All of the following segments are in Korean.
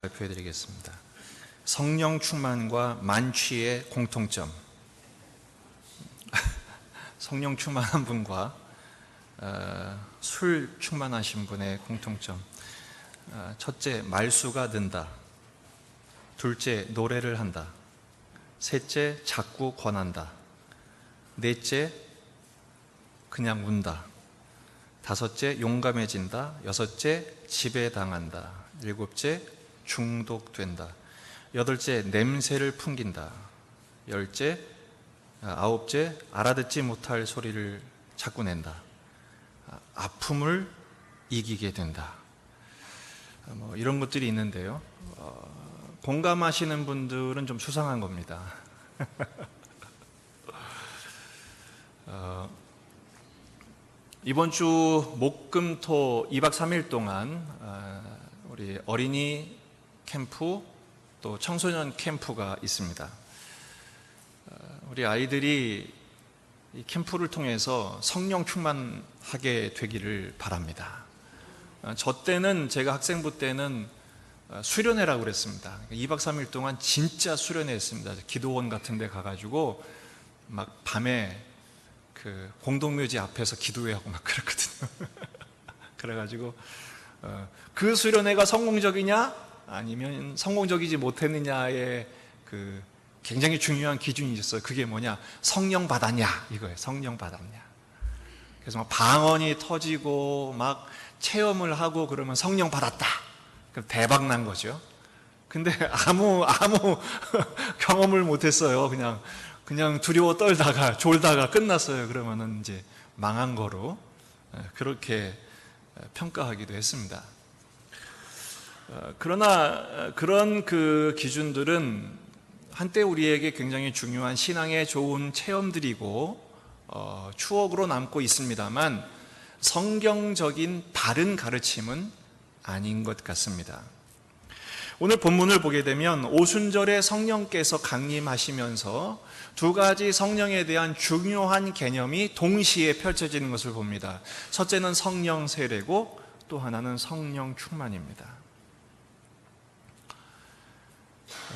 발표해 드리겠습니다. 성령 충만과 만취의 공통점. 성령 충만한 분과 술 충만하신 분의 공통점. 첫째, 말수가 는다. 둘째, 노래를 한다. 셋째, 자꾸 권한다. 넷째, 그냥 운다. 다섯째, 용감해진다. 여섯째, 지배당한다. 일곱째, 중독된다. 여덟째, 냄새를 풍긴다. 아홉째, 알아듣지 못할 소리를 자꾸 낸다. 아픔을 이기게 된다. 이런 것들이 있는데요. 공감하시는 분들은 좀 수상한 겁니다. 이번 주 목금토 2박 3일 동안 우리 어린이 캠프 또 청소년 캠프가 있습니다. 우리 아이들이 이 캠프를 통해서 성령 충만하게 되기를 바랍니다. 저 때는, 제가 학생부 때는 수련회라고 그랬습니다. 2박 3일 동안 진짜 수련회 했습니다. 기도원 같은 데 가가지고 막 밤에 그 공동묘지 앞에서 기도회하고 막 그랬거든요. 그래가지고 그 수련회가 성공적이냐 아니면 성공적이지 못했느냐의 그 굉장히 중요한 기준이 있었어요. 그게 뭐냐? 성령 받았냐 이거예요. 성령 받았냐. 그래서 막 방언이 터지고 막 체험을 하고 그러면 성령 받았다. 그럼 대박 난 거죠. 근데 아무 경험을 못했어요. 그냥 두려워 떨다가 졸다가 끝났어요. 그러면은 이제 망한 거로 그렇게 평가하기도 했습니다. 그러나 그런 그 기준들은 한때 우리에게 굉장히 중요한 신앙의 좋은 체험들이고 추억으로 남고 있습니다만 성경적인 바른 가르침은 아닌 것 같습니다. 오늘 본문을 보게 되면 오순절에 성령께서 강림하시면서 두 가지 성령에 대한 중요한 개념이 동시에 펼쳐지는 것을 봅니다. 첫째는 성령 세례고 또 하나는 성령 충만입니다.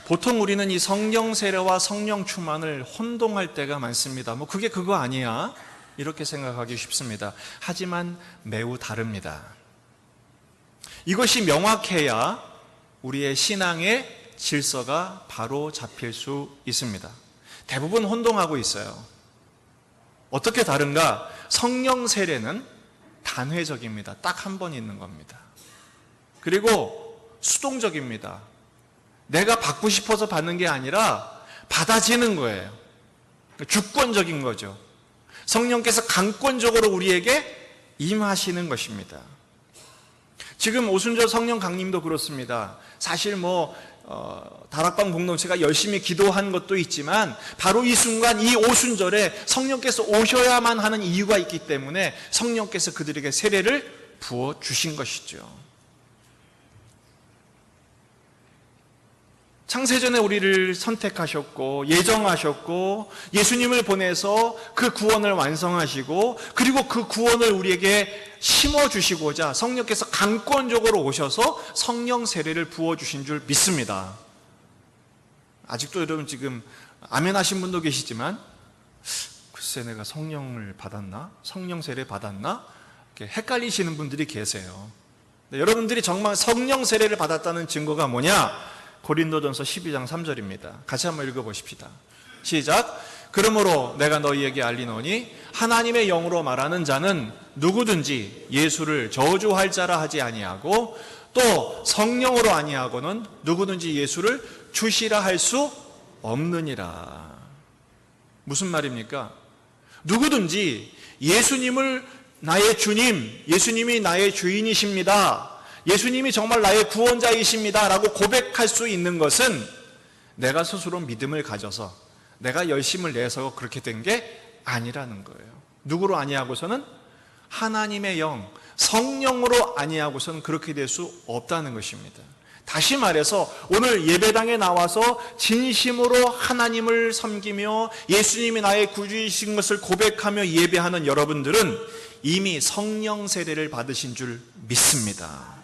보통 우리는 이 성령 세례와 성령 충만을 혼동할 때가 많습니다. 그게 그거 아니야? 이렇게 생각하기 쉽습니다. 하지만 매우 다릅니다. 이것이 명확해야 우리의 신앙의 질서가 바로 잡힐 수 있습니다. 대부분 혼동하고 있어요. 어떻게 다른가? 성령 세례는 단회적입니다. 딱 한 번 있는 겁니다. 그리고 수동적입니다. 내가 받고 싶어서 받는 게 아니라 받아지는 거예요. 주권적인 거죠. 성령께서 강권적으로 우리에게 임하시는 것입니다. 지금 오순절 성령 강림도 그렇습니다. 사실 다락방 공동체가 열심히 기도한 것도 있지만 바로 이 순간 이 오순절에 성령께서 오셔야만 하는 이유가 있기 때문에 성령께서 그들에게 세례를 부어 주신 것이죠. 창세전에 우리를 선택하셨고 예정하셨고 예수님을 보내서 그 구원을 완성하시고 그리고 그 구원을 우리에게 심어주시고자 성령께서 강권적으로 오셔서 성령 세례를 부어주신 줄 믿습니다. 아직도 여러분 지금 아멘 하신 분도 계시지만 글쎄 내가 성령을 받았나? 성령 세례 받았나? 이렇게 헷갈리시는 분들이 계세요. 여러분들이 정말 성령 세례를 받았다는 증거가 뭐냐? 고린도전서 12장 3절입니다. 같이 한번 읽어보십시다. 시작. 그러므로 내가 너희에게 알리노니 하나님의 영으로 말하는 자는 누구든지 예수를 저주할 자라 하지 아니하고 또 성령으로 아니하고는 누구든지 예수를 주시라 할 수 없느니라. 무슨 말입니까? 누구든지 예수님을 나의 주님, 예수님이 나의 주인이십니다, 예수님이 정말 나의 구원자이십니다 라고 고백할 수 있는 것은 내가 스스로 믿음을 가져서 내가 열심을 내서 그렇게 된 게 아니라는 거예요. 누구로 아니하고서는? 하나님의 영, 성령으로 아니하고서는 그렇게 될 수 없다는 것입니다. 다시 말해서 오늘 예배당에 나와서 진심으로 하나님을 섬기며 예수님이 나의 구주이신 것을 고백하며 예배하는 여러분들은 이미 성령 세례를 받으신 줄 믿습니다.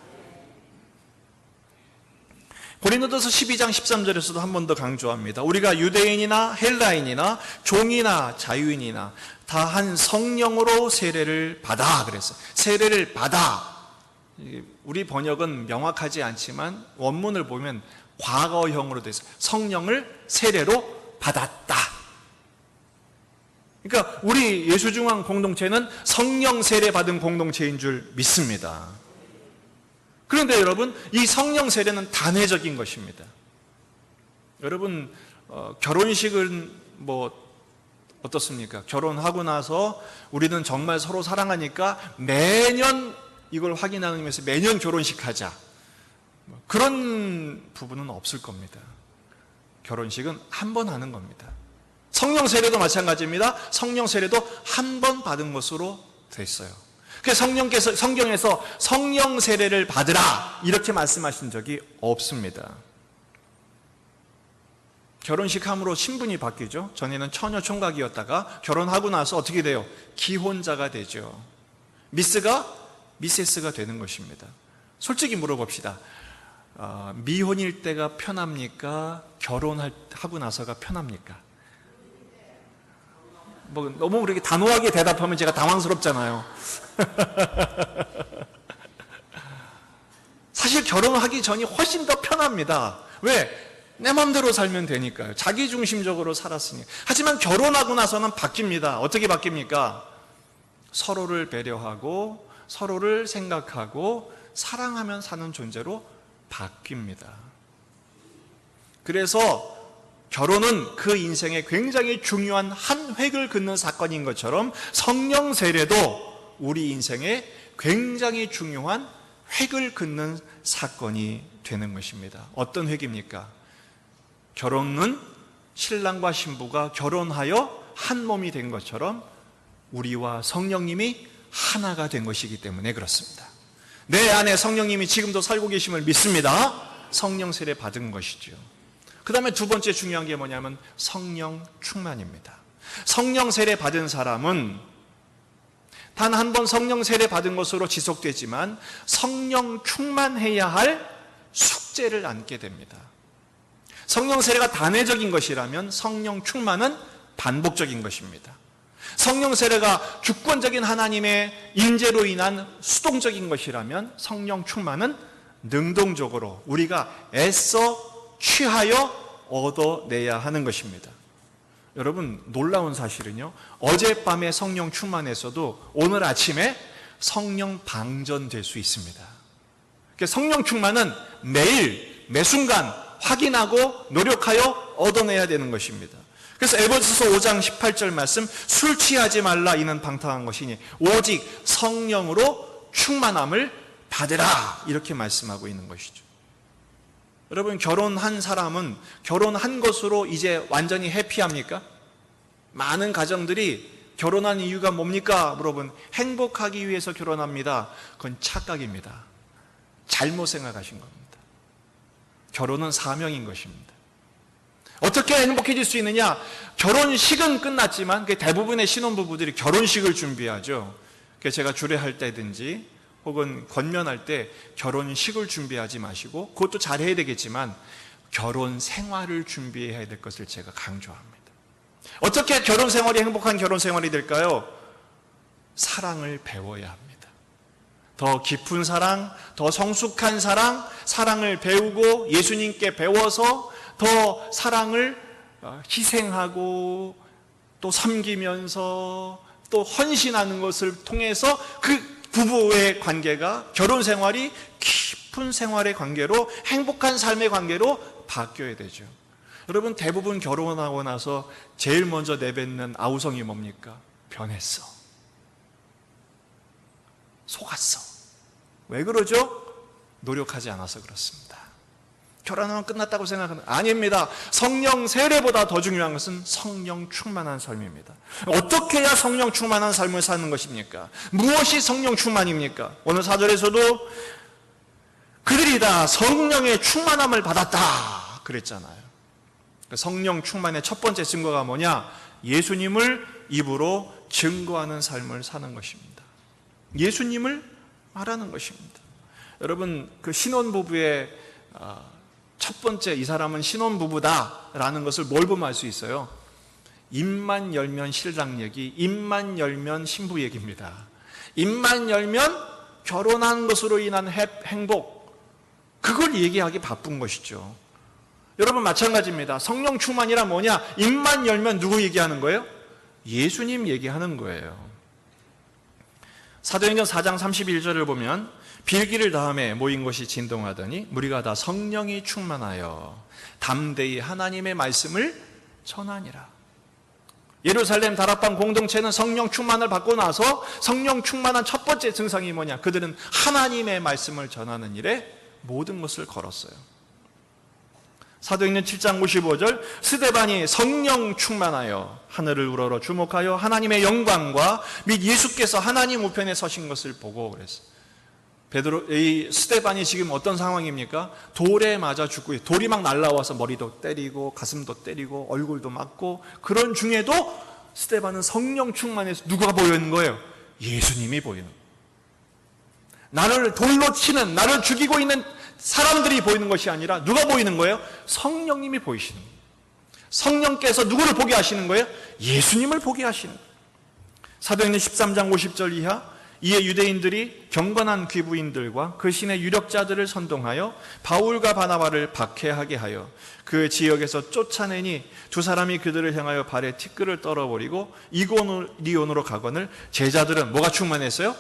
고린도전서 12장 13절에서도 한 번 더 강조합니다. 우리가 유대인이나 헬라인이나 종이나 자유인이나 다 한 성령으로 세례를 받아 그랬어요. 세례를 받아. 우리 번역은 명확하지 않지만 원문을 보면 과거형으로 되어 있어요. 성령을 세례로 받았다. 그러니까 우리 예수중앙 공동체는 성령 세례 받은 공동체인 줄 믿습니다. 그런데 여러분, 이 성령 세례는 단회적인 것입니다. 여러분, 결혼식은 어떻습니까? 결혼하고 나서 우리는 정말 서로 사랑하니까 매년 이걸 확인하는 의미에서 매년 결혼식 하자. 그런 부분은 없을 겁니다. 결혼식은 한 번 하는 겁니다. 성령 세례도 마찬가지입니다. 성령 세례도 한 번 받은 것으로 됐어요. 그래서 성경에서 성령 세례를 받으라 이렇게 말씀하신 적이 없습니다. 결혼식 함으로 신분이 바뀌죠. 전에는 처녀 총각이었다가 결혼하고 나서 어떻게 돼요? 기혼자가 되죠. 미세스가 되는 것입니다. 솔직히 물어봅시다. 미혼일 때가 편합니까? 결혼하고 나서가 편합니까? 너무 그렇게 단호하게 대답하면 제가 당황스럽잖아요. 사실 결혼하기 전이 훨씬 더 편합니다. 왜? 내 마음대로 살면 되니까요. 자기중심적으로 살았으니. 하지만 결혼하고 나서는 바뀝니다. 어떻게 바뀝니까? 서로를 배려하고 서로를 생각하고 사랑하면 사는 존재로 바뀝니다. 그래서 결혼은 그 인생에 굉장히 중요한 한 획을 긋는 사건인 것처럼 성령 세례도 우리 인생에 굉장히 중요한 획을 긋는 사건이 되는 것입니다. 어떤 획입니까? 결혼은 신랑과 신부가 결혼하여 한 몸이 된 것처럼 우리와 성령님이 하나가 된 것이기 때문에 그렇습니다. 내 안에 성령님이 지금도 살고 계심을 믿습니다. 성령 세례 받은 것이죠. 그 다음에 두 번째 중요한 게 뭐냐면 성령 충만입니다. 성령 세례 받은 사람은 단 한 번 성령 세례 받은 것으로 지속되지만 성령 충만해야 할 숙제를 안게 됩니다. 성령 세례가 단회적인 것이라면 성령 충만은 반복적인 것입니다. 성령 세례가 주권적인 하나님의 인재로 인한 수동적인 것이라면 성령 충만은 능동적으로 우리가 애써 취하여 얻어내야 하는 것입니다. 여러분, 놀라운 사실은요, 어젯밤에 성령 충만했어도 오늘 아침에 성령 방전될 수 있습니다. 성령 충만은 매일 매순간 확인하고 노력하여 얻어내야 되는 것입니다. 그래서 에베소서 5장 18절 말씀, 술 취하지 말라 이는 방탕한 것이니 오직 성령으로 충만함을 받으라 이렇게 말씀하고 있는 것이죠. 여러분, 결혼한 사람은 결혼한 것으로 이제 완전히 해피합니까? 많은 가정들이 결혼한 이유가 뭡니까? 물어보면 행복하기 위해서 결혼합니다. 그건 착각입니다. 잘못 생각하신 겁니다. 결혼은 사명인 것입니다. 어떻게 행복해질 수 있느냐? 결혼식은 끝났지만 대부분의 신혼부부들이 결혼식을 준비하죠. 그래서 제가 주례할 때든지 혹은 권면할 때 결혼식을 준비하지 마시고 그것도 잘해야 되겠지만 결혼 생활을 준비해야 될 것을 제가 강조합니다. 어떻게 결혼 생활이 행복한 결혼 생활이 될까요? 사랑을 배워야 합니다. 더 깊은 사랑, 더 성숙한 사랑, 사랑을 배우고 예수님께 배워서 더 사랑을 희생하고 또 섬기면서 또 헌신하는 것을 통해서 그 부부의 관계가, 결혼 생활이 깊은 생활의 관계로, 행복한 삶의 관계로 바뀌어야 되죠. 여러분, 대부분 결혼하고 나서 제일 먼저 내뱉는 아우성이 뭡니까? 변했어, 속았어. 왜 그러죠? 노력하지 않아서 그렇습니다. 결혼하면 끝났다고 생각하는, 아닙니다. 성령 세례보다 더 중요한 것은 성령 충만한 삶입니다. 어떻게 해야 성령 충만한 삶을 사는 것입니까? 무엇이 성령 충만입니까? 오늘 4절에서도 그들이 다 성령의 충만함을 받았다 그랬잖아요. 성령 충만의 첫 번째 증거가 뭐냐? 예수님을 입으로 증거하는 삶을 사는 것입니다. 예수님을 말하는 것입니다. 여러분, 그 신혼부부의 첫 번째, 이 사람은 신혼부부다라는 것을 뭘 보면 알 수 있어요? 입만 열면 신랑 얘기, 입만 열면 신부 얘기입니다. 입만 열면 결혼한 것으로 인한 행복, 그걸 얘기하기 바쁜 것이죠. 여러분 마찬가지입니다. 성령 충만이란 뭐냐? 입만 열면 누구 얘기하는 거예요? 예수님 얘기하는 거예요. 사도행전 4장 31절을 보면 빌기를 다음에 모인 것이 진동하더니 무리가 다 성령이 충만하여 담대히 하나님의 말씀을 전하니라. 예루살렘 다락방 공동체는 성령 충만을 받고 나서 성령 충만한 첫 번째 증상이 뭐냐? 그들은 하나님의 말씀을 전하는 일에 모든 것을 걸었어요. 사도행전 7장 55절, 스데반이 성령 충만하여 하늘을 우러러 주목하여 하나님의 영광과 및 예수께서 하나님 우편에 서신 것을 보고 그랬어요. 이 스데반이 지금 어떤 상황입니까? 돌에 맞아 죽고, 돌이 막 날라와서 머리도 때리고 가슴도 때리고 얼굴도 맞고, 그런 중에도 스데반은 성령 충만해서 누가 보이는 거예요? 예수님이 보이는 거예요. 나를 돌로 치는, 나를 죽이고 있는 사람들이 보이는 것이 아니라 누가 보이는 거예요? 성령님이 보이시는 거예요. 성령께서 누구를 보게 하시는 거예요? 예수님을 보게 하시는 거예요. 사도행전 13장 50절 이하, 이에 유대인들이 경건한 귀부인들과 그 신의 유력자들을 선동하여 바울과 바나바를 박해하게 하여 그 지역에서 쫓아내니 두 사람이 그들을 향하여 발에 티끌을 떨어버리고 이고니온으로 가거늘 제자들은 뭐가 충만했어요?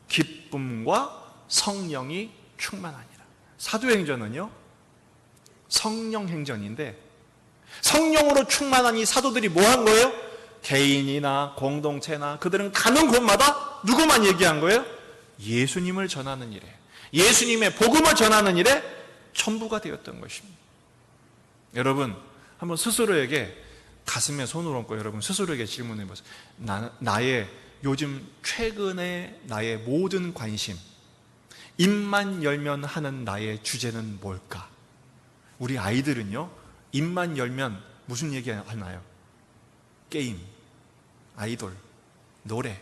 기쁨과 성령이 충만하니라. 사도행전은요, 성령행전인데 성령으로 충만한 이 사도들이 뭐 한 거예요? 개인이나 공동체나 그들은 가는 곳마다 누구만 얘기한 거예요? 예수님을 전하는 일에, 예수님의 복음을 전하는 일에 전부가 되었던 것입니다. 여러분, 한번 스스로에게 가슴에 손을 얹고 여러분 스스로에게 질문해 보세요. 나의 요즘 최근에 나의 모든 관심, 입만 열면 하는 나의 주제는 뭘까? 우리 아이들은요, 입만 열면 무슨 얘기 하나요? 게임, 아이돌, 노래.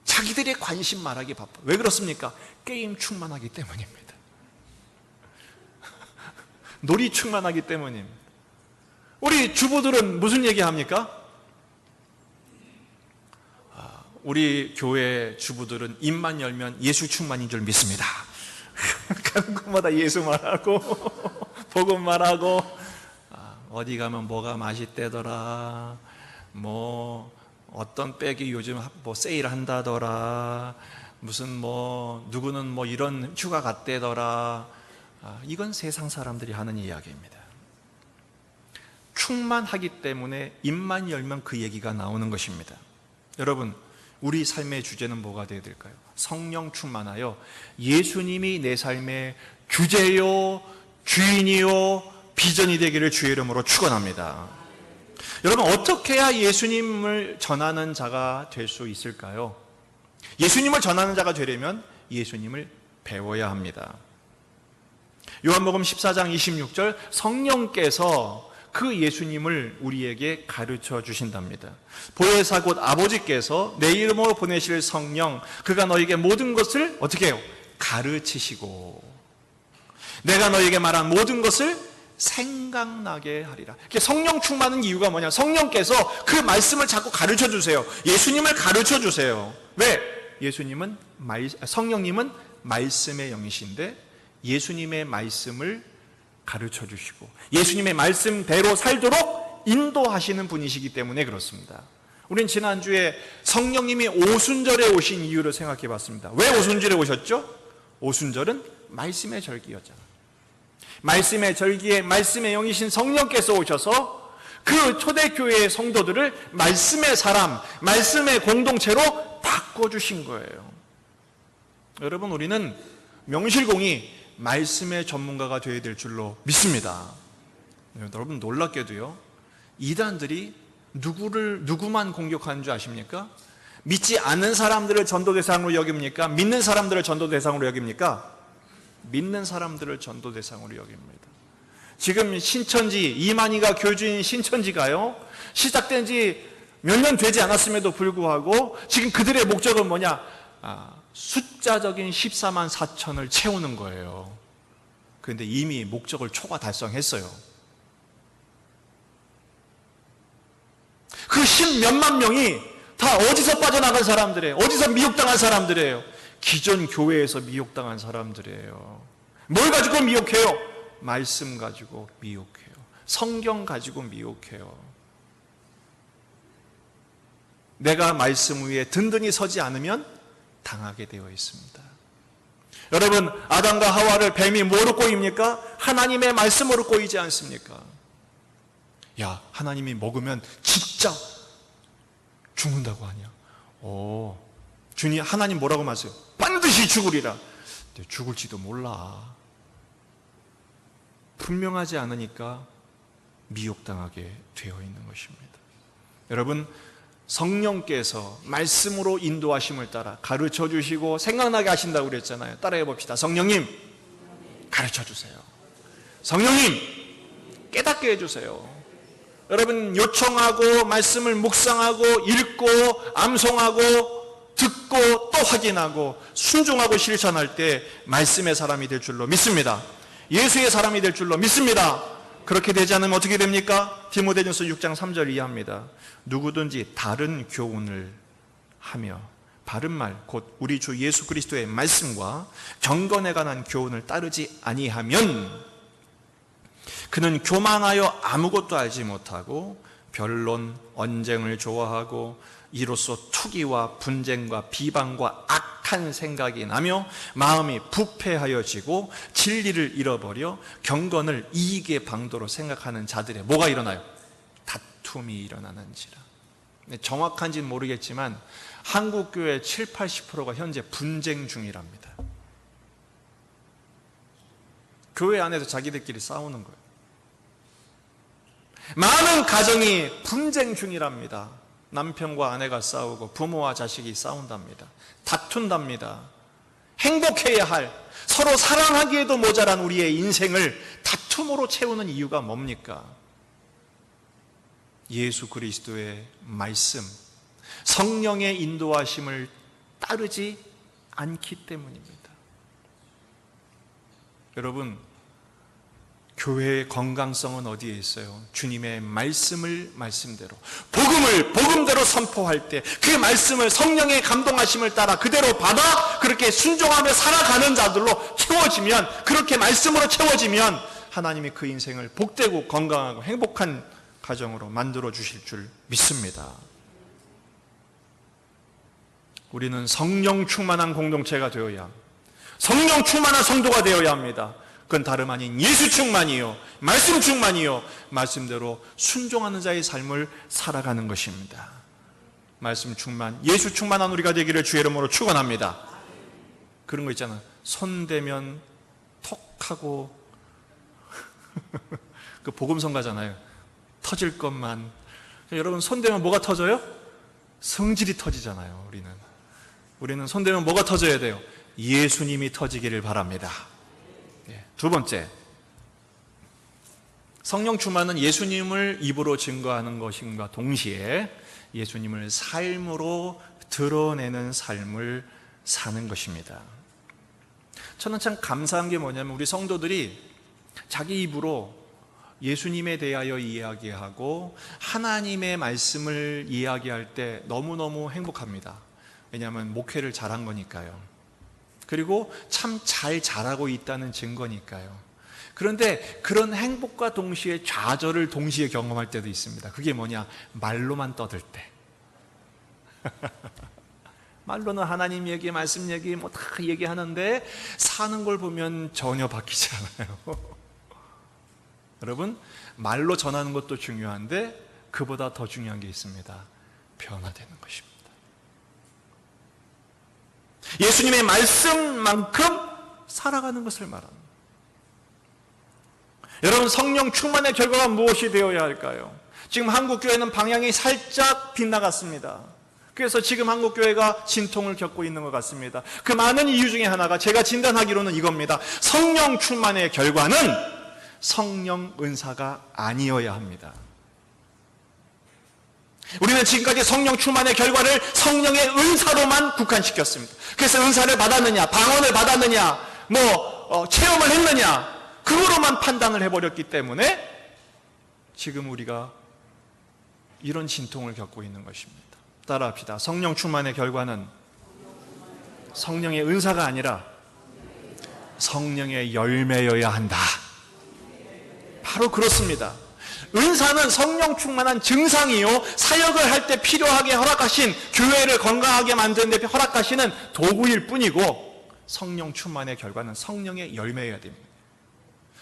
자기들의 관심 말하기 바빠. 왜 그렇습니까? 게임 충만하기 때문입니다. 놀이 충만하기 때문입니다. 우리 주부들은 무슨 얘기 합니까? 우리 교회 주부들은 입만 열면 예수 충만인 줄 믿습니다. 가는 곳마다 예수 말하고 복음 말하고, 어디 가면 뭐가 맛있대더라, 뭐 어떤 백이 요즘 뭐 세일한다더라, 무슨 뭐 누구는 뭐 이런 휴가 갔대더라. 이건 세상 사람들이 하는 이야기입니다. 충만하기 때문에 입만 열면 그 얘기가 나오는 것입니다. 여러분, 우리 삶의 주제는 뭐가 되어야 될까요? 성령 충만하여 예수님이 내 삶의 주제요, 주인이요, 비전이 되기를 주의 이름으로 축원합니다. 여러분, 어떻게 해야 예수님을 전하는 자가 될 수 있을까요? 예수님을 전하는 자가 되려면 예수님을 배워야 합니다. 요한복음 14장 26절, 성령께서 그 예수님을 우리에게 가르쳐 주신답니다. 보혜사 곧 아버지께서 내 이름으로 보내실 성령, 그가 너에게 모든 것을 어떻게 해요? 가르치시고 내가 너에게 말한 모든 것을 생각나게 하리라. 성령 충만한 이유가 뭐냐? 성령께서 그 말씀을 자꾸 가르쳐 주세요. 예수님을 가르쳐 주세요. 왜? 성령님은 말씀의 영이신데 예수님의 말씀을 가르쳐 주시고 예수님의 말씀대로 살도록 인도하시는 분이시기 때문에 그렇습니다. 우린 지난주에 성령님이 오순절에 오신 이유를 생각해 봤습니다. 왜 오순절에 오셨죠? 오순절은 말씀의 절기였잖아요. 말씀의 절기에 말씀의 영이신 성령께서 오셔서 그 초대교회의 성도들을 말씀의 사람, 말씀의 공동체로 바꿔주신 거예요. 여러분, 우리는 명실공히 말씀의 전문가가 되어야 될 줄로 믿습니다. 여러분, 놀랍게도요, 이단들이 누구만 공격하는 줄 아십니까? 믿지 않는 사람들을 전도 대상으로 여깁니까? 믿는 사람들을 전도 대상으로 여깁니까? 믿는 사람들을 전도 대상으로 여깁니다. 지금 신천지, 이만희가 교주인 신천지가요, 시작된 지 몇 년 되지 않았음에도 불구하고 지금 그들의 목적은 뭐냐? 숫자적인 14만 4천을 채우는 거예요. 그런데 이미 목적을 초과 달성했어요. 그 10몇만 명이 다 어디서 빠져나간 사람들이에요? 어디서 미혹당한 사람들이에요? 기존 교회에서 미혹당한 사람들이에요. 뭘 가지고 미혹해요? 말씀 가지고 미혹해요. 성경 가지고 미혹해요. 내가 말씀 위에 든든히 서지 않으면 당하게 되어 있습니다. 여러분, 아담과 하와를 뱀이 뭐로 꼬입니까? 하나님의 말씀으로 꼬이지 않습니까? 야, 하나님이 먹으면 진짜 죽는다고 하냐? 주님, 하나님 뭐라고 말씀해요? 반드시 죽으리라. 근데 죽을지도 몰라. 분명하지 않으니까 미혹당하게 되어 있는 것입니다. 여러분, 성령께서 말씀으로 인도하심을 따라 가르쳐 주시고 생각나게 하신다고 그랬잖아요. 따라해 봅시다. 성령님, 가르쳐 주세요. 성령님, 깨닫게 해주세요. 여러분, 요청하고 말씀을 묵상하고 읽고 암송하고 듣고 또 확인하고 순종하고 실천할 때 말씀의 사람이 될 줄로 믿습니다. 예수의 사람이 될 줄로 믿습니다. 그렇게 되지 않으면 어떻게 됩니까? 디모데전서 6장 3절 이하입니다. 누구든지 다른 교훈을 하며 바른 말, 곧 우리 주 예수 그리스도의 말씀과 경건에 관한 교훈을 따르지 아니하면 그는 교만하여 아무것도 알지 못하고 변론, 언쟁을 좋아하고 이로써 투기와 분쟁과 비방과 악한 생각이 나며 마음이 부패하여지고 진리를 잃어버려 경건을 이익의 방도로 생각하는 자들의 뭐가 일어나요? 다툼이 일어나는지라. 정확한지는 모르겠지만 한국교회 7, 80%가 현재 분쟁 중이랍니다. 교회 안에서 자기들끼리 싸우는 거예요. 많은 가정이 분쟁 중이랍니다. 남편과 아내가 싸우고 부모와 자식이 싸운답니다. 다툰답니다. 행복해야 할, 서로 사랑하기에도 모자란 우리의 인생을 다툼으로 채우는 이유가 뭡니까? 예수 그리스도의 말씀, 성령의 인도하심을 따르지 않기 때문입니다. 여러분, 교회의 건강성은 어디에 있어요? 주님의 말씀을 말씀대로, 복음을 복음대로 선포할 때 그 말씀을 성령의 감동하심을 따라 그대로 받아 그렇게 순종하며 살아가는 자들로 채워지면, 그렇게 말씀으로 채워지면 하나님이 그 인생을 복되고 건강하고 행복한 가정으로 만들어 주실 줄 믿습니다. 우리는 성령 충만한 공동체가 되어야 합니다. 성령 충만한 성도가 되어야 합니다. 그건 다름 아닌 예수 충만이요, 말씀 충만이요, 말씀대로 순종하는 자의 삶을 살아가는 것입니다. 말씀 충만, 예수 충만한 우리가 되기를 주의 이름으로 축원합니다. 그런 거 있잖아, 손대면 톡하고 그 복음성가잖아요. 터질 것만. 여러분, 손대면 뭐가 터져요? 성질이 터지잖아요. 우리는 손대면 뭐가 터져야 돼요? 예수님이 터지기를 바랍니다. 두 번째, 성령 충만은 예수님을 입으로 증거하는 것임과 동시에 예수님을 삶으로 드러내는 삶을 사는 것입니다. 저는 참 감사한 게 뭐냐면 우리 성도들이 자기 입으로 예수님에 대하여 이야기하고 하나님의 말씀을 이야기할 때 너무너무 행복합니다. 왜냐하면 목회를 잘한 거니까요. 그리고 참 잘 자라고 있다는 증거니까요. 그런데 그런 행복과 동시에 좌절을 동시에 경험할 때도 있습니다. 그게 뭐냐? 말로만 떠들 때. 말로는 하나님 얘기, 말씀 얘기 뭐 다 얘기하는데 사는 걸 보면 전혀 바뀌지 않아요. 여러분, 말로 전하는 것도 중요한데 그보다 더 중요한 게 있습니다. 변화되는 것입니다. 예수님의 말씀만큼 살아가는 것을 말합니다. 여러분, 성령 충만의 결과가 무엇이 되어야 할까요? 지금 한국교회는 방향이 살짝 빗나갔습니다. 그래서 지금 한국교회가 진통을 겪고 있는 것 같습니다. 그 많은 이유 중에 하나가 제가 진단하기로는 이겁니다. 성령 충만의 결과는 성령 은사가 아니어야 합니다. 우리는 지금까지 성령 충만의 결과를 성령의 은사로만 국한시켰습니다. 그래서 은사를 받았느냐, 방언을 받았느냐, 체험을 했느냐, 그거로만 판단을 해버렸기 때문에 지금 우리가 이런 진통을 겪고 있는 것입니다. 따라합시다. 성령 충만의 결과는 성령의 은사가 아니라 성령의 열매여야 한다. 바로 그렇습니다. 은사는 성령 충만한 증상이요, 사역을 할 때 필요하게 허락하신, 교회를 건강하게 만드는 데 허락하시는 도구일 뿐이고, 성령 충만의 결과는 성령의 열매여야 됩니다.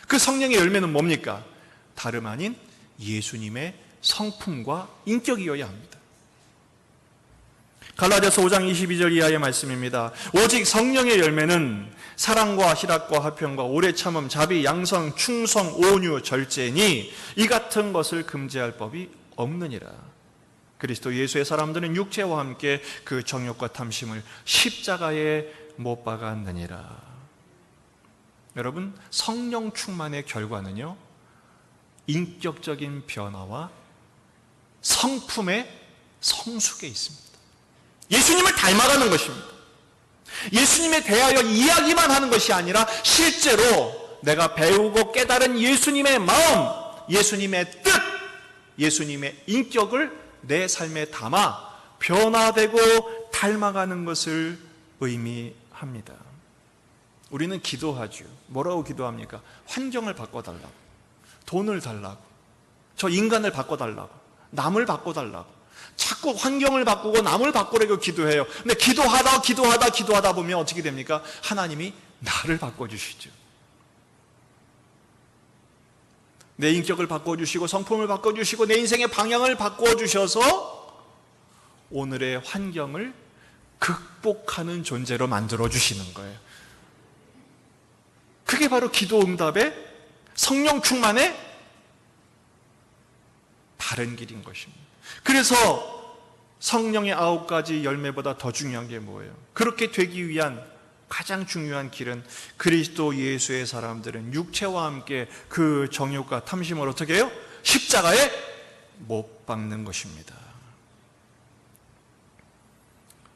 그 성령의 열매는 뭡니까? 다름 아닌 예수님의 성품과 인격이어야 합니다. 갈라디아서 5장 22절 이하의 말씀입니다. 오직 성령의 열매는 사랑과 희락과 화평과 오래 참음, 자비, 양성, 충성, 온유, 절제니 이 같은 것을 금지할 법이 없느니라. 그리스도 예수의 사람들은 육체와 함께 그 정욕과 탐심을 십자가에 못 박았느니라. 여러분, 성령 충만의 결과는요, 인격적인 변화와 성품의 성숙에 있습니다. 예수님을 닮아가는 것입니다. 예수님에 대하여 이야기만 하는 것이 아니라 실제로 내가 배우고 깨달은 예수님의 마음, 예수님의 뜻, 예수님의 인격을 내 삶에 담아 변화되고 닮아가는 것을 의미합니다. 우리는 기도하죠. 뭐라고 기도합니까? 환경을 바꿔달라고, 돈을 달라고, 저 인간을 바꿔달라고, 남을 바꿔달라고. 자꾸 환경을 바꾸고 남을 바꾸려고 기도해요. 근데 기도하다 보면 어떻게 됩니까? 하나님이 나를 바꿔주시죠. 내 인격을 바꿔주시고 성품을 바꿔주시고 내 인생의 방향을 바꿔주셔서 오늘의 환경을 극복하는 존재로 만들어주시는 거예요. 그게 바로 기도 응답의 성령 충만의 바른 길인 것입니다. 그래서 성령의 9가지 열매보다 더 중요한 게 뭐예요? 그렇게 되기 위한 가장 중요한 길은 그리스도 예수의 사람들은 육체와 함께 그 정욕과 탐심을 어떻게 해요? 십자가에 못 박는 것입니다.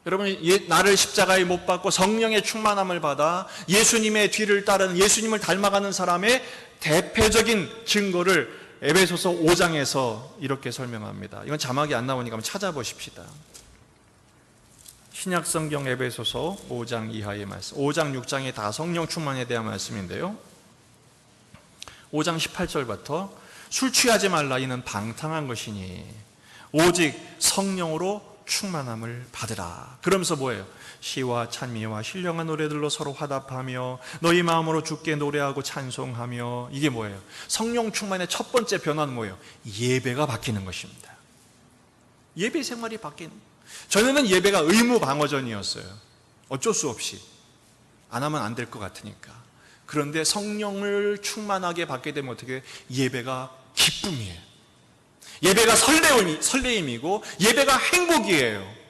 여러분, 나를 십자가에 못 박고 성령의 충만함을 받아 예수님의 뒤를 따르는, 예수님을 닮아가는 사람의 대표적인 증거를 에베소서 5장에서 이렇게 설명합니다. 이건 자막이 안 나오니까 한번 찾아보십시다. 신약성경 에베소서 5장 이하의 말씀, 5장 6장이 다 성령 충만에 대한 말씀인데요, 5장 18절부터 술 취하지 말라, 이는 방탕한 것이니 오직 성령으로 충만함을 받으라. 그러면서 뭐예요? 시와 찬미와 신령한 노래들로 서로 화답하며 너희 마음으로 주께 노래하고 찬송하며. 이게 뭐예요? 성령 충만의 첫 번째 변화는 뭐예요? 예배가 바뀌는 것입니다. 예배 생활이 바뀌는. 전에는 예배가 의무 방어전이었어요. 어쩔 수 없이 안 하면 안 될 것 같으니까. 그런데 성령을 충만하게 받게 되면 어떻게 해요? 예배가 기쁨이에요. 예배가 설레임이고 예배가 행복이에요.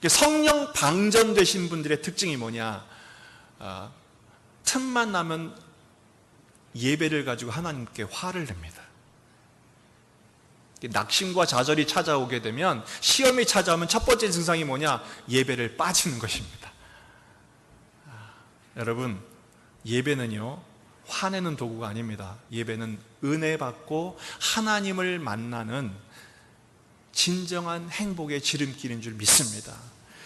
성령 방전되신 분들의 특징이 뭐냐? 틈만 나면 예배를 가지고 하나님께 화를 냅니다. 낙심과 좌절이 찾아오게 되면, 시험이 찾아오면 첫 번째 증상이 뭐냐? 예배를 빠지는 것입니다. 여러분, 예배는요, 화내는 도구가 아닙니다. 예배는 은혜 받고 하나님을 만나는 진정한 행복의 지름길인 줄 믿습니다.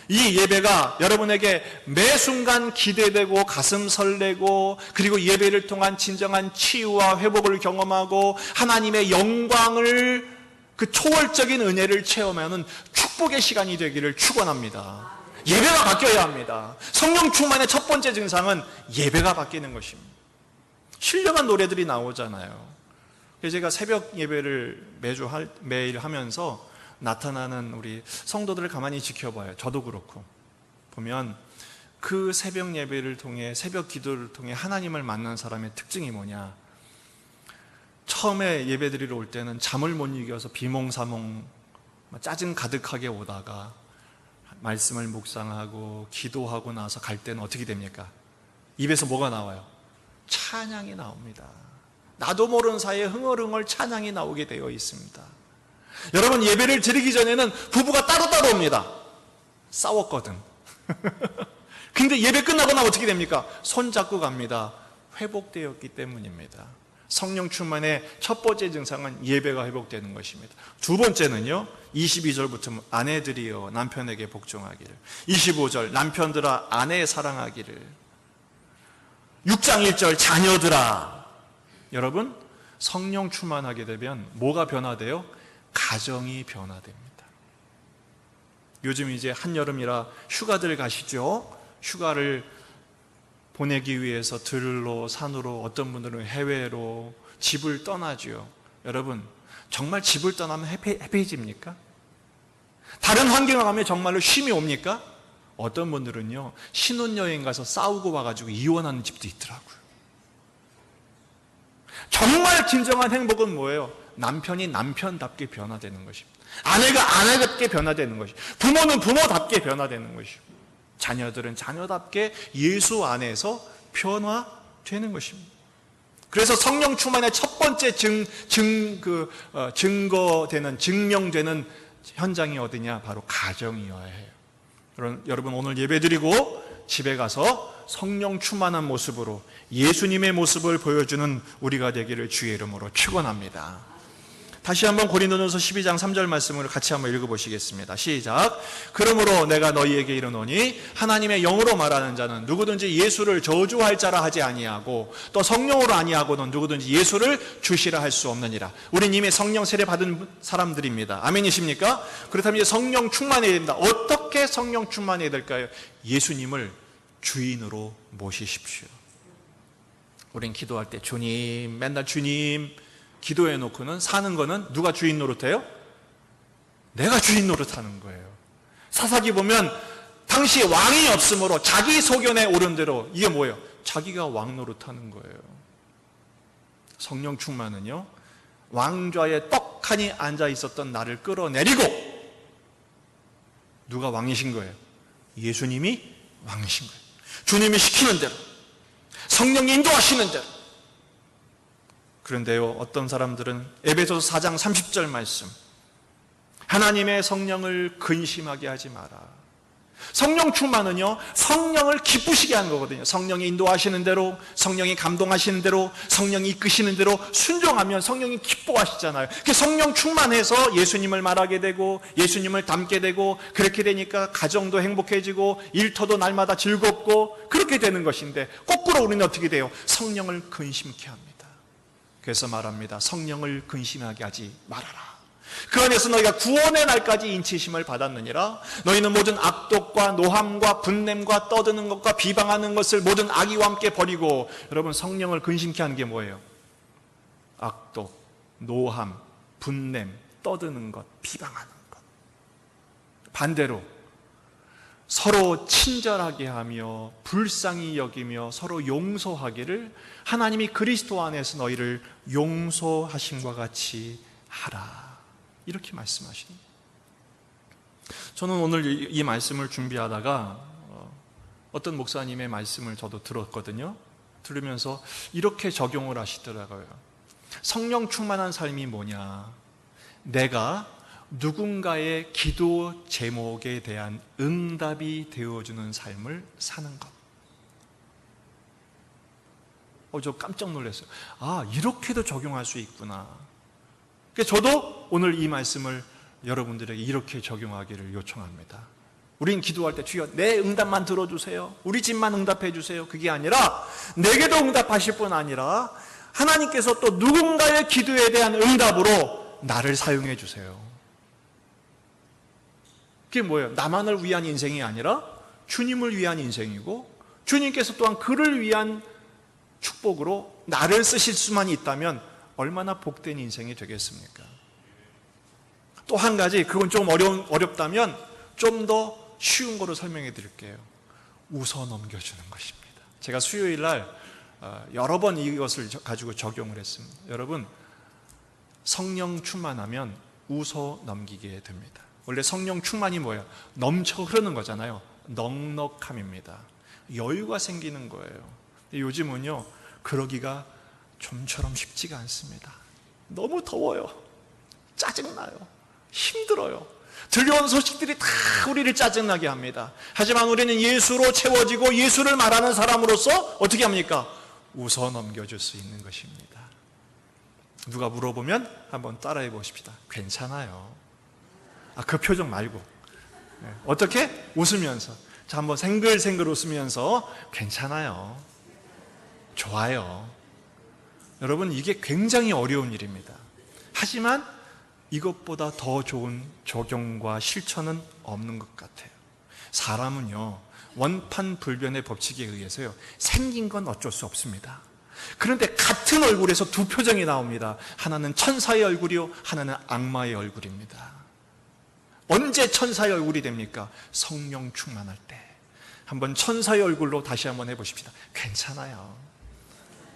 이 예배가 여러분에게 매 순간 기대되고 가슴 설레고, 그리고 예배를 통한 진정한 치유와 회복을 경험하고 하나님의 영광을, 그 초월적인 은혜를 체험하는 축복의 시간이 되기를 축원합니다. 예배가 바뀌어야 합니다. 성령 충만의 첫 번째 증상은 예배가 바뀌는 것입니다. 신령한 노래들이 나오잖아요. 제가 새벽 예배를 매일 하면서 나타나는 우리 성도들을 가만히 지켜봐요. 저도 그렇고. 보면 그 새벽 예배를 통해, 새벽 기도를 통해 하나님을 만난 사람의 특징이 뭐냐? 처음에 예배 드리러 올 때는 잠을 못 이겨서 비몽사몽 짜증 가득하게 오다가 말씀을 묵상하고 기도하고 나서 갈 때는 어떻게 됩니까? 입에서 뭐가 나와요? 찬양이 나옵니다. 나도 모르는 사이에 흥얼흥얼 찬양이 나오게 되어 있습니다. 여러분, 예배를 드리기 전에는 부부가 따로따로 옵니다. 싸웠거든. 근데 예배 끝나고 나면 어떻게 됩니까? 손잡고 갑니다. 회복되었기 때문입니다. 성령 충만의 첫 번째 증상은 예배가 회복되는 것입니다. 두 번째는요, 22절부터 아내들이여 남편에게 복종하기를, 25절 남편들아 아내 사랑하기를, 6장 1절 자녀들아. 여러분, 성령 충만하게 되면 뭐가 변화돼요? 가정이 변화됩니다. 요즘 이제 한여름이라 휴가들 가시죠? 휴가를 보내기 위해서 들로, 산으로, 어떤 분들은 해외로 집을 떠나죠. 여러분, 정말 집을 떠나면 해피해집니까? 다른 환경에 가면 정말로 쉼이 옵니까? 어떤 분들은요, 신혼여행 가서 싸우고 와가지고 이혼하는 집도 있더라고요. 정말 진정한 행복은 뭐예요? 남편이 남편답게 변화되는 것입니다. 아내가 아내답게 변화되는 것입니다. 부모는 부모답게 변화되는 것입니다. 자녀들은 자녀답게 예수 안에서 변화되는 것입니다. 그래서 성령 충만의 첫 번째 증거되는, 증명되는 현장이 어디냐? 바로 가정이어야 해요. 여러분, 오늘 예배드리고 집에 가서 성령 충만한 모습으로 예수님의 모습을 보여주는 우리가 되기를 주의 이름으로 축원합니다. 다시 한번 고린도전서 12장 3절 말씀을 같이 한번 읽어보시겠습니다. 시작. 그러므로 내가 너희에게 이르노니 하나님의 영으로 말하는 자는 누구든지 예수를 저주할 자라 하지 아니하고 또 성령으로 아니하고는 누구든지 예수를 주시라 할 수 없느니라. 우린 이미 성령 세례 받은 사람들입니다. 아멘이십니까? 그렇다면 이제 성령 충만해야 됩니다. 어떻게 성령 충만해야 될까요? 예수님을 주인으로 모시십시오. 우린 기도할 때 주님, 맨날 주님 기도해 놓고는 사는 거는 누가 주인 노릇해요? 내가 주인 노릇하는 거예요. 사사기 보면 당시에 왕이 없으므로 자기 소견에 오른 대로, 이게 뭐예요? 자기가 왕 노릇하는 거예요. 성령 충만은요, 왕좌에 떡하니 앉아 있었던 나를 끌어내리고, 누가 왕이신 거예요? 예수님이 왕이신 거예요. 주님이 시키는 대로, 성령이 인도하시는 대로. 그런데요, 어떤 사람들은 에베소서 4장 30절 말씀, 하나님의 성령을 근심하게 하지 마라. 성령 충만은요, 성령을 기쁘시게 하는 거거든요. 성령이 인도하시는 대로, 성령이 감동하시는 대로, 성령이 이끄시는 대로 순종하면 성령이 기뻐하시잖아요. 성령 충만해서 예수님을 말하게 되고 예수님을 닮게 되고, 그렇게 되니까 가정도 행복해지고 일터도 날마다 즐겁고 그렇게 되는 것인데, 거꾸로 우리는 어떻게 돼요? 성령을 근심케 합니다. 그래서 말합니다. 성령을 근심하게 하지 말아라. 그 안에서 너희가 구원의 날까지 인치심을 받았느니라. 너희는 모든 악독과 노함과 분냄과 떠드는 것과 비방하는 것을 모든 악의와 함께 버리고. 여러분, 성령을 근심케 하는 게 뭐예요? 악독, 노함, 분냄, 떠드는 것, 비방하는 것. 반대로 서로 친절하게 하며 불쌍히 여기며 서로 용서하기를 하나님이 그리스도 안에서 너희를 용서하심과 같이 하라. 이렇게 말씀하십니다. 저는 오늘 이 말씀을 준비하다가 어떤 목사님의 말씀을 저도 들었거든요. 들으면서 이렇게 적용을 하시더라고요. 성령 충만한 삶이 뭐냐? 내가 누군가의 기도 제목에 대한 응답이 되어주는 삶을 사는 것. 저 깜짝 놀랐어요. 아, 이렇게도 적용할 수 있구나. 그래서 저도 오늘 이 말씀을 여러분들에게 이렇게 적용하기를 요청합니다. 우린 기도할 때 주여 내 응답만 들어주세요, 우리 집만 응답해 주세요, 그게 아니라 내게도 응답하실 뿐 아니라 하나님께서 또 누군가의 기도에 대한 응답으로 나를 사용해 주세요. 그게 뭐예요? 나만을 위한 인생이 아니라 주님을 위한 인생이고, 주님께서 또한 그를 위한 축복으로 나를 쓰실 수만 있다면 얼마나 복된 인생이 되겠습니까? 또 한 가지, 그건 좀 어렵다면 좀 더 쉬운 거로 설명해 드릴게요. 웃어 넘겨주는 것입니다. 제가 수요일 날 여러 번 이것을 가지고 적용을 했습니다. 여러분, 성령 충만하면 웃어 넘기게 됩니다. 원래 성령 충만이 뭐예요? 넘쳐 흐르는 거잖아요. 넉넉함입니다. 여유가 생기는 거예요. 요즘은요, 그러기가 좀처럼 쉽지가 않습니다. 너무 더워요. 짜증나요. 힘들어요. 들려온 소식들이 다 우리를 짜증나게 합니다. 하지만 우리는 예수로 채워지고 예수를 말하는 사람으로서 어떻게 합니까? 웃어 넘겨줄 수 있는 것입니다. 누가 물어보면 한번 따라해 보십시다. 괜찮아요. 그 표정 말고. 어떻게? 웃으면서. 자, 한번 생글생글 웃으면서 괜찮아요. 좋아요. 여러분, 이게 굉장히 어려운 일입니다. 하지만 이것보다 더 좋은 적용과 실천은 없는 것 같아요. 사람은요, 원판불변의 법칙에 의해서요, 생긴 건 어쩔 수 없습니다. 그런데 같은 얼굴에서 두 표정이 나옵니다. 하나는 천사의 얼굴이요, 하나는 악마의 얼굴입니다. 언제 천사의 얼굴이 됩니까? 성령 충만할 때. 한번 천사의 얼굴로 다시 한번 해보십시다. 괜찮아요.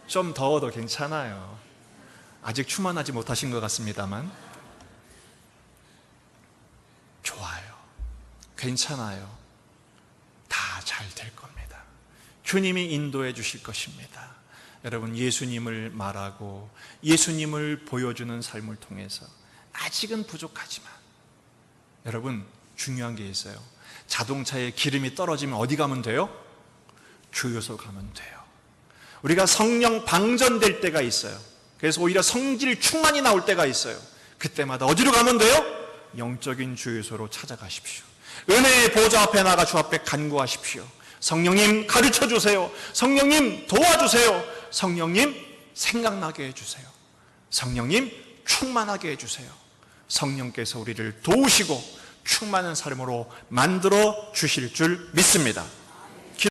좀 더워도 괜찮아요. 아직 충만하지 못하신 것 같습니다만. 좋아요. 괜찮아요. 다 잘 될 겁니다. 주님이 인도해 주실 것입니다. 여러분, 예수님을 말하고 예수님을 보여주는 삶을 통해서 아직은 부족하지만, 여러분, 중요한 게 있어요. 자동차에 기름이 떨어지면 어디 가면 돼요? 주유소 가면 돼요. 우리가 성령 방전될 때가 있어요. 그래서 오히려 성질 충만이 나올 때가 있어요. 그때마다 어디로 가면 돼요? 영적인 주유소로 찾아가십시오. 은혜의 보좌 앞에 나가 주 앞에 간구하십시오. 성령님 가르쳐 주세요. 성령님 도와주세요. 성령님 생각나게 해주세요. 성령님 충만하게 해주세요. 성령께서 우리를 도우시고 충만한 삶으로 만들어 주실 줄 믿습니다.